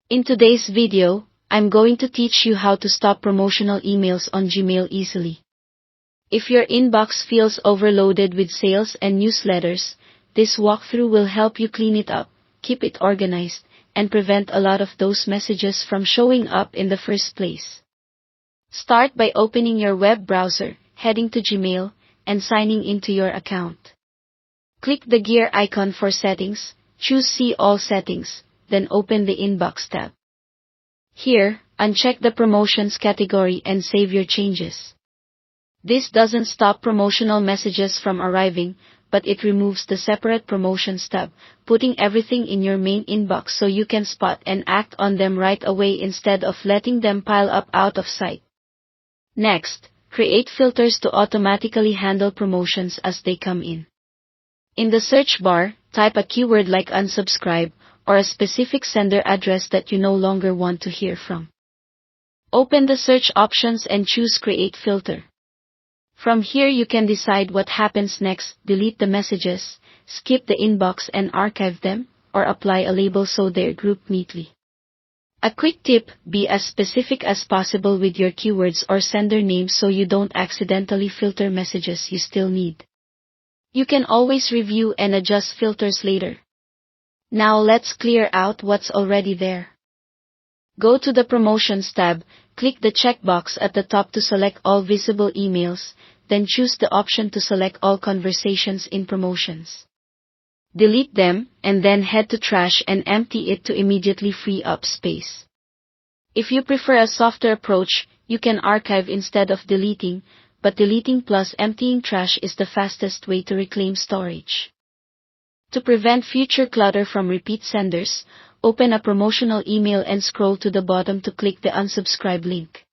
In today's video, I'm going to teach you how to stop promotional emails on Gmail easily. If your inbox feels overloaded with sales and newsletters, this walkthrough will help you clean it up, keep it organized, and prevent a lot of those messages from showing up in the first place. Start by opening your web browser, heading to Gmail, and signing into your account. Click the gear icon for settings, choose See All Settings, then open the Inbox tab. Here, uncheck the Promotions category and save your changes. This doesn't stop promotional messages from arriving, but it removes the separate Promotions tab, putting everything in your main inbox so you can spot and act on them right away instead of letting them pile up out of sight. Next, create filters to automatically handle promotions as they come in. In the search bar, type a keyword like unsubscribe, or a specific sender address that you no longer want to hear from. Open the search options and choose Create Filter. From here you can decide what happens next, delete the messages, skip the inbox and archive them, or apply a label so they're grouped neatly. A quick tip, be as specific as possible with your keywords or sender names so you don't accidentally filter messages you still need. You can always review and adjust filters later. Now let's clear out what's already there. Go to the Promotions tab, click the checkbox at the top to select all visible emails, then choose the option to select all conversations in Promotions. Delete them, and then head to Trash and empty it to immediately free up space. If you prefer a softer approach, you can archive instead of deleting, but deleting plus emptying trash is the fastest way to reclaim storage. To prevent future clutter from repeat senders, open a promotional email and scroll to the bottom to click the unsubscribe link.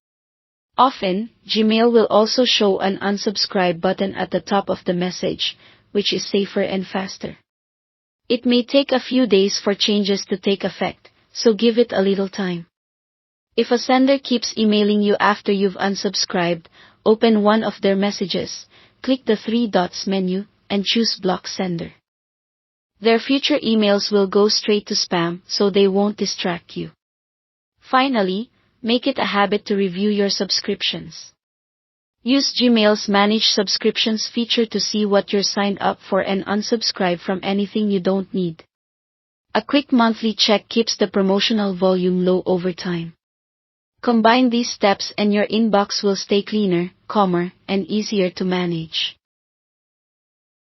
Often, Gmail will also show an unsubscribe button at the top of the message, which is safer and faster. It may take a few days for changes to take effect, so give it a little time. If a sender keeps emailing you after you've unsubscribed, open one of their messages, click the three dots menu, and choose Block Sender. Their future emails will go straight to spam, so they won't distract you. Finally, make it a habit to review your subscriptions. Use Gmail's Manage Subscriptions feature to see what you're signed up for and unsubscribe from anything you don't need. A quick monthly check keeps the promotional volume low over time. Combine these steps and your inbox will stay cleaner, calmer, and easier to manage.